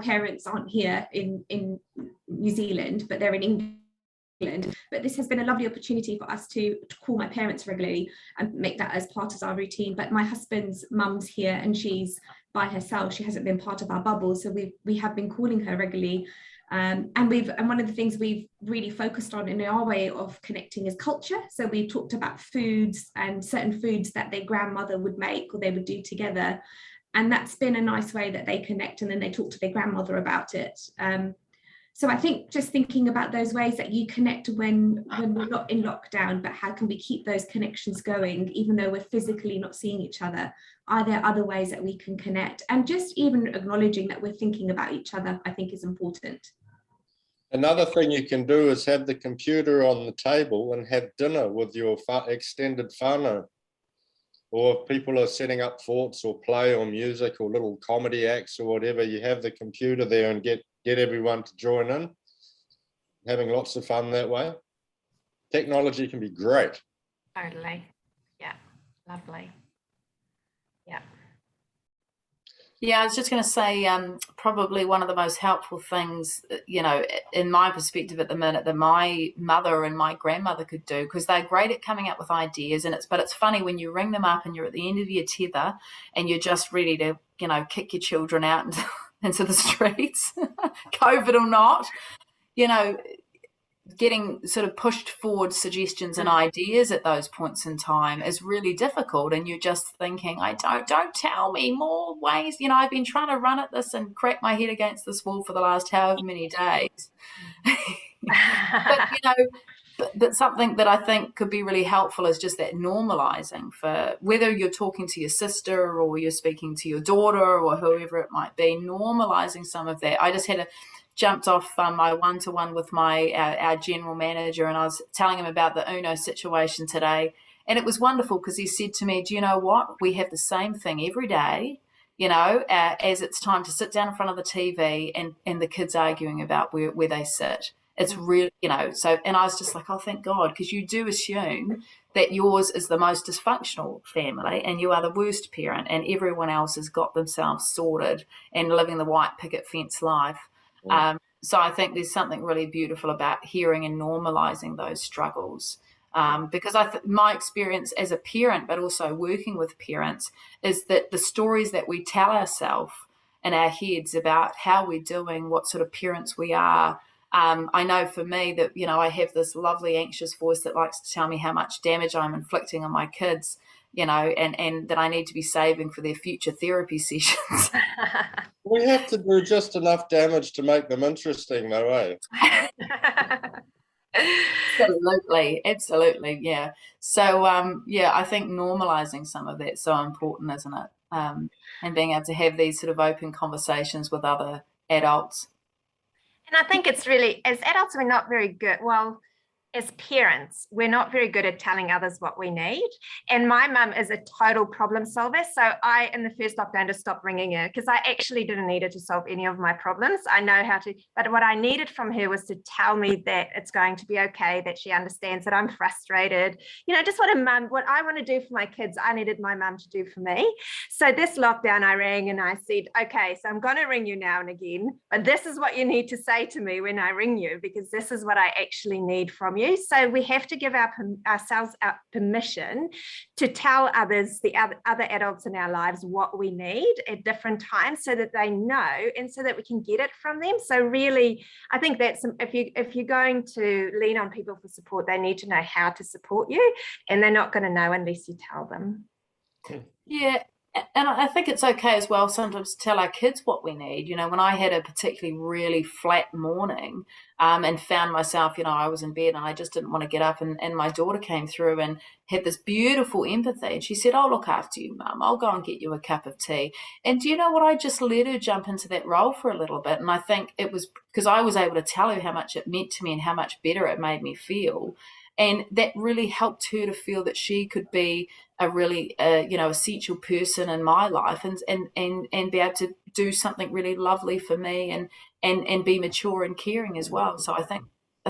parents aren't here in New Zealand, but they're in England. But this has been a lovely opportunity for us to call my parents regularly and make that as part of our routine. But my husband's mum's here, and she's by herself. She hasn't been part of our bubble, so we have been calling her regularly. And one of the things we've really focused on in our way of connecting is culture. So we talked about foods and certain foods that their grandmother would make or they would do together, and that's been a nice way that they connect, and then they talk to their grandmother about it. So I think just thinking about those ways that you connect when we're not in lockdown, but how can we keep those connections going, even though we're physically not seeing each other? Are there other ways that we can connect? And just even acknowledging that we're thinking about each other, I think is important. Another thing you can do is have the computer on the table and have dinner with your extended whānau. Or if people are setting up thoughts or play or music or little comedy acts or whatever, you have the computer there and get everyone to join in, having lots of fun that way. Technology can be great. Totally. Yeah. Lovely. Yeah. Yeah, I was just going to say, probably one of the most helpful things, in my perspective at the minute, that my mother and my grandmother could do, because they're great at coming up with ideas, but it's funny when you ring them up and you're at the end of your tether and you're just ready to, kick your children out into the streets, COVID or not, getting sort of pushed forward suggestions and ideas at those points in time is really difficult, and you're just thinking, don't tell me more ways. I've been trying to run at this and crack my head against this wall for the last however many days. But something that I think could be really helpful is just that normalizing, for whether you're talking to your sister or you're speaking to your daughter or whoever it might be, normalizing some of that. I just jumped off my one-to-one with our general manager, and I was telling him about the Uno situation today, and it was wonderful because he said to me, do you know what, we have the same thing every day, as it's time to sit down in front of the TV and the kids arguing about where they sit. It's really, so, and I was just like, oh, thank God, because you do assume that yours is the most dysfunctional family and you are the worst parent and everyone else has got themselves sorted and living the white picket fence life. So I think there's something really beautiful about hearing and normalizing those struggles. Because my experience as a parent, but also working with parents, is that the stories that we tell ourselves in our heads about how we're doing, what sort of parents we are. I know for me that, I have this lovely anxious voice that likes to tell me how much damage I'm inflicting on my kids, and that I need to be saving for their future therapy sessions. We have to do just enough damage to make them interesting, though, eh? Absolutely, yeah. So, I think normalizing some of that's so important, isn't it? And being able to have these sort of open conversations with other adults. And I think it's really, as adults, we're not very good. Well, as parents, we're not very good at telling others what we need. And my mum is a total problem solver. So I, in the first lockdown, just stopped ringing her because I actually didn't need her to solve any of my problems. I know how to, but what I needed from her was to tell me that it's going to be okay, that she understands that I'm frustrated. Just what I want to do for my kids, I needed my mum to do for me. So this lockdown, I rang and I said, okay, so I'm going to ring you now and again, but this is what you need to say to me when I ring you, because this is what I actually need from you. So we have to give ourselves permission to tell others, the other adults in our lives, what we need at different times, so that they know and so that we can get it from them. So really, I think that's, if you're going to lean on people for support, they need to know how to support you, and they're not going to know unless you tell them. Yeah. And I think it's okay as well sometimes to tell our kids what we need. When I had a particularly really flat morning and found myself, I was in bed and I just didn't want to get up, and my daughter came through and had this beautiful empathy. And she said, I'll look after you, Mum. I'll go and get you a cup of tea. And do you know what? I just let her jump into that role for a little bit. And I think it was because I was able to tell her how much it meant to me and how much better it made me feel. And that really helped her to feel that she could be a really, essential person in my life, and be able to do something really lovely for me, and be mature and caring as well. So I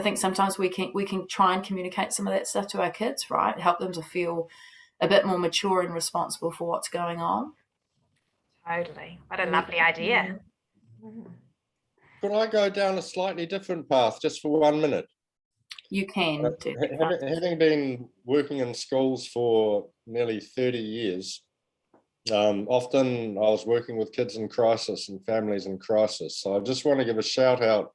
think sometimes we can try and communicate some of that stuff to our kids, right? Help them to feel a bit more mature and responsible for what's going on. Totally. What a lovely idea. Could I go down a slightly different path just for 1 minute? You can do that. Having been working in schools for nearly 30 years, often I was working with kids in crisis and families in crisis. So I just want to give a shout out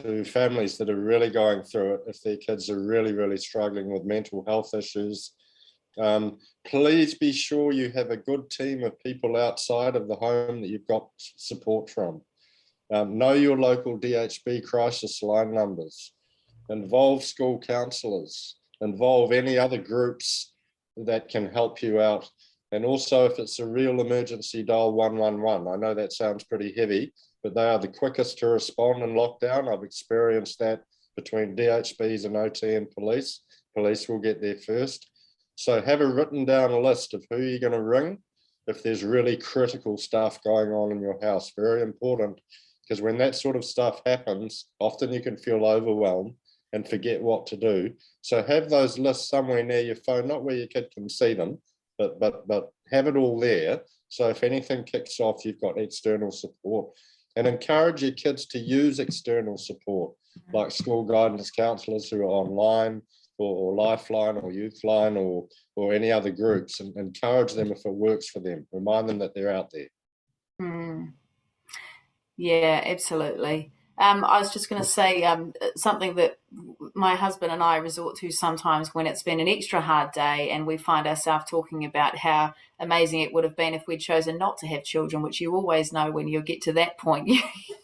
to families that are really going through it. If their kids are really, really struggling with mental health issues, please be sure you have a good team of people outside of the home that you've got support from. Know your local DHB crisis line numbers. Involve school counsellors, involve any other groups that can help you out. And also, if it's a real emergency, dial 111. I know that sounds pretty heavy, but they are the quickest to respond in lockdown. I've experienced that between DHBs and OT and police. Police will get there first. So have a written down a list of who you're going to ring if there's really critical stuff going on in your house. Very important, because when that sort of stuff happens, often you can feel overwhelmed and forget what to do. So have those lists somewhere near your phone, not where your kid can see them, but have it all there. So if anything kicks off, you've got external support, and encourage your kids to use external support, like school guidance counsellors who are online, or Lifeline or Youthline or any other groups, and encourage them if it works for them. Remind them that they're out there. Yeah, absolutely. I was just going to say something that my husband and I resort to sometimes when it's been an extra hard day and we find ourselves talking about how amazing it would have been if we'd chosen not to have children, which you always know when you get to that point,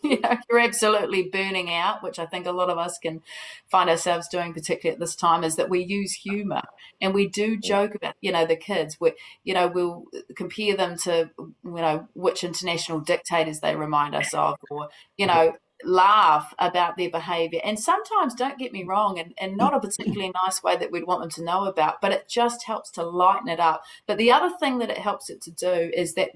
you're absolutely burning out, which I think a lot of us can find ourselves doing, particularly at this time, is that we use humour and we do joke about, the kids. We'll compare them to, which international dictators they remind us of, or, laugh about their behavior, and sometimes, don't get me wrong, and not a particularly nice way that we'd want them to know about, but it just helps to lighten it up. But the other thing that it helps it to do is that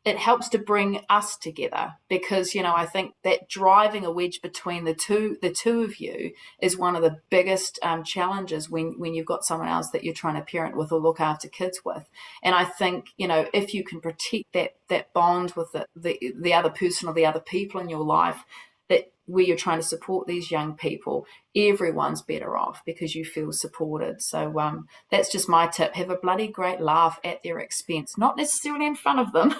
it helps to bring us together, because I think that driving a wedge between the two of you is one of the biggest challenges when you've got someone else that you're trying to parent with or look after kids with. And I think if you can protect that bond with the other person or the other people in your life, that where you're trying to support these young people, everyone's better off because you feel supported. So that's just my tip: have a bloody great laugh at their expense, not necessarily in front of them.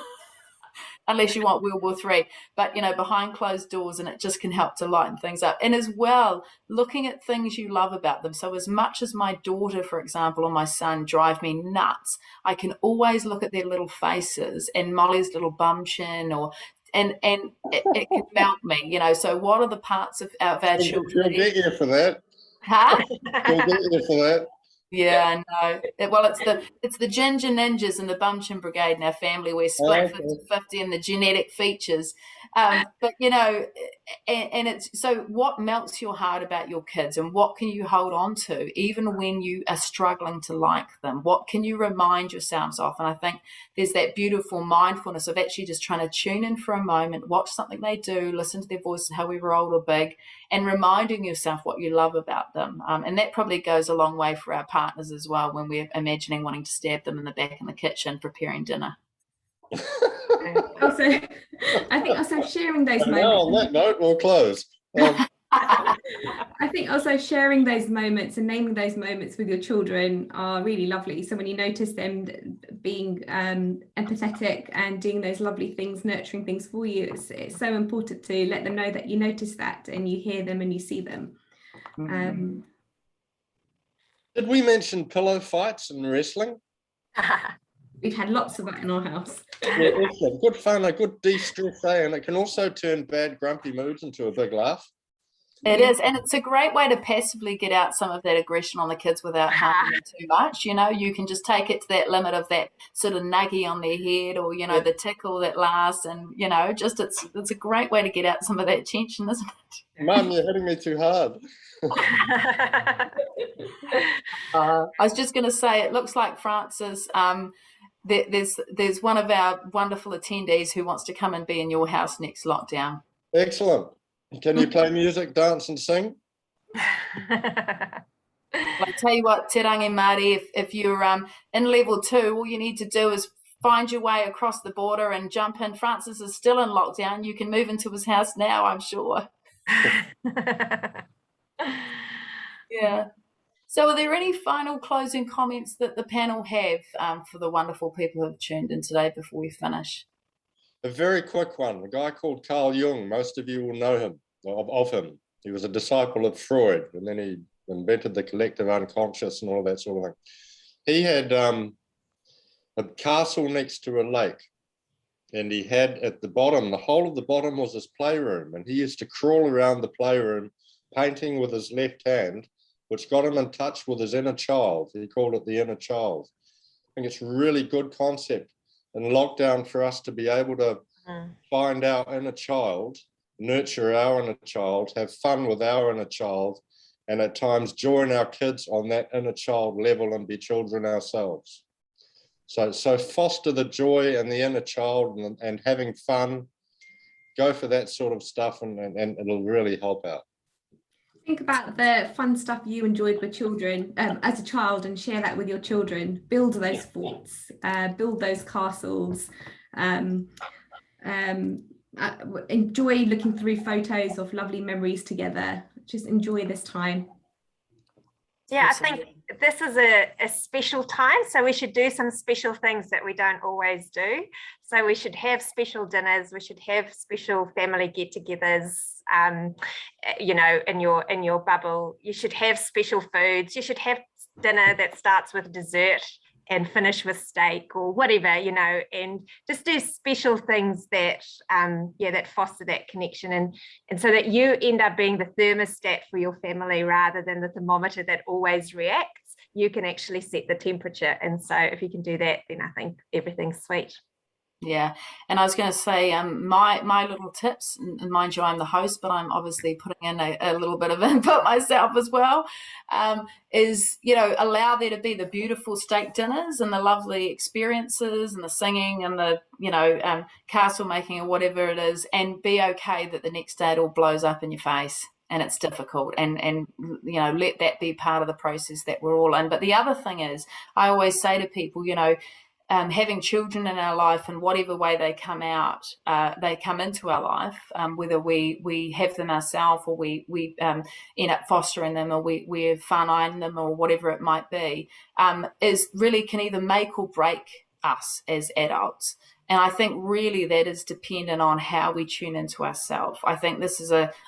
Unless you want World War III, but behind closed doors, and it just can help to lighten things up. And as well, looking at things you love about them. So as much as my daughter, for example, or my son drive me nuts, I can always look at their little faces and Molly's little bum chin, and it can melt me. So what are the parts of our children? You'll get you for that. Huh? You'll get you for that. Yeah, I know. Well, it's the ginger ninjas and the bumchin brigade in our family. We're split 50-50 in the genetic features. But and it's so, what melts your heart about your kids, and what can you hold on to even when you are struggling to like them? What can you remind yourselves of? And I think there's that beautiful mindfulness of actually just trying to tune in for a moment, watch something they do, listen to their voices, however old or big, and reminding yourself what you love about them. And that probably goes a long way for our partners as well when we're imagining wanting to stab them in the back in the kitchen preparing dinner. Also, I think also sharing those moments. Now on that note, we'll close. I think also sharing those moments and naming those moments with your children are really lovely. So when you notice them being empathetic and doing those lovely things, nurturing things for you, it's so important to let them know that you notice that and you hear them and you see them. Did we mention pillow fights and wrestling? We've had lots of that in our house. Yeah, excellent. Good fun, a good de-stress, and it can also turn bad, grumpy moods into a big laugh. It is, and it's a great way to passively get out some of that aggression on the kids without harming them too much. You can just take it to that limit of that sort of nuggy on their head, or the tickle that lasts, and just it's a great way to get out some of that tension, isn't it? Mum, you're hitting me too hard. I was just going to say, it looks like Francis. There's one of our wonderful attendees who wants to come and be in your house next lockdown. Excellent. Can you play music, dance and sing? I tell you what, Te Rangi Māori, if you're in level 2, all you need to do is find your way across the border and jump in. Francis is still in lockdown. You can move into his house now, I'm sure. Yeah. So are there any final closing comments that the panel have for the wonderful people who have tuned in today before we finish? A very quick one. A guy called Carl Jung, most of you will know him, of him. He was a disciple of Freud, and then he invented the collective unconscious and all that sort of thing. He had a castle next to a lake, and he had at the bottom, the whole of the bottom was his playroom, and he used to crawl around the playroom painting with his left hand, which got him in touch with his inner child. He called it the inner child. I think it's a really good concept in lockdown for us to be able to find our inner child, nurture our inner child, have fun with our inner child, and at times join our kids on that inner child level and be children ourselves. So foster the joy and the inner child and having fun. Go for that sort of stuff, and it'll really help out. Think about the fun stuff you enjoyed with children as a child and share that with your children. Build those forts, build those castles. Enjoy looking through photos of lovely memories together. Just enjoy this time. Yeah, I think this is a special time, so we should do some special things that we don't always do. So we should have special dinners, we should have special family get-togethers, you know, in your bubble. You should have special foods. You should have dinner that starts with dessert and finish with steak or whatever, you know, and just do special things that that foster that connection, and so that you end up being the thermostat for your family rather than the thermometer that always reacts. You can actually set the temperature, and so if you can do that, then I think everything's sweet. Yeah, and I was going to say, my little tips, and mind you, I'm the host, but I'm obviously putting in a little bit of input myself as well, is, you know, allow there to be the beautiful steak dinners and the lovely experiences and the singing and the, you know, castle making or whatever it is, and be okay that the next day it all blows up in your face and it's difficult, and you know, let that be part of the process that we're all in. But the other thing is, I always say to people, you know, having children in our life, in whatever way they come out, they come into our life, whether we have them ourselves or we end up fostering them, or we're fun-eyeing them, or whatever it might be, is really can either make or break us as adults. And I think really that is dependent on how we tune into ourselves. I think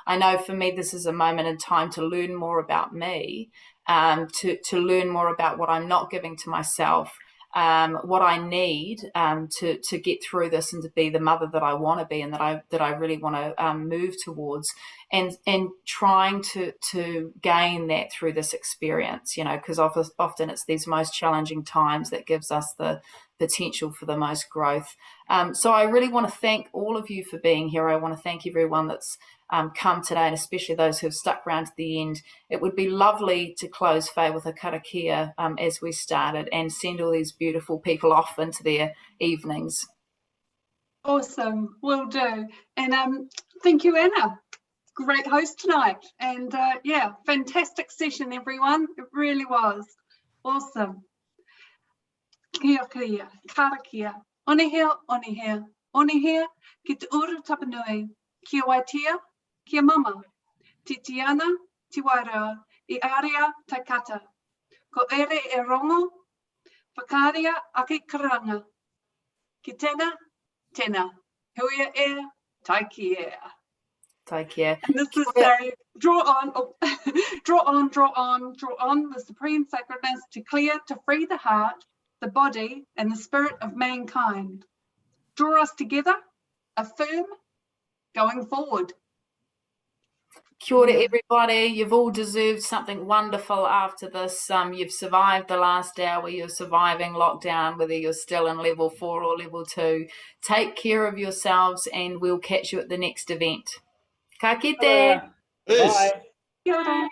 I know for me, this is a moment in time to learn more about me, to learn more about what I'm not giving to myself, what I need to get through this and to be the mother that I want to be, and that I really want to move towards, and trying to gain that through this experience, you know, because often it's these most challenging times that gives us the potential for the most growth. So I really want to thank all of you for being here. I want to thank everyone that's come today, and especially those who have stuck around to the end. It would be lovely to close, Faye, with a karakia as we started, and send all these beautiful people off into their evenings. Awesome, will do. And thank you, Anna. Great host tonight. And yeah, fantastic session, everyone. It really was. Awesome. Kia kia, karakia. Onehea, onehea, onehea, ki te uru tapanui, kia waitia, kia mama, titiana, tiwaira, I aria taikata, ko ere e rongo, whakaria ake karanga, ki tena, tena, huia e, taiki e. Take care. And this is a draw on, draw on, draw on, draw on the supreme sacredness to clear, to free the heart, the body, and the spirit of mankind. Draw us together, affirm, going forward. Kia ora, everybody. You've all deserved something wonderful after this. You've survived the last hour. You're surviving lockdown, whether you're still in level 4 or level 2. Take care of yourselves, and we'll catch you at the next event. Ka kite. Peace. Kia ora.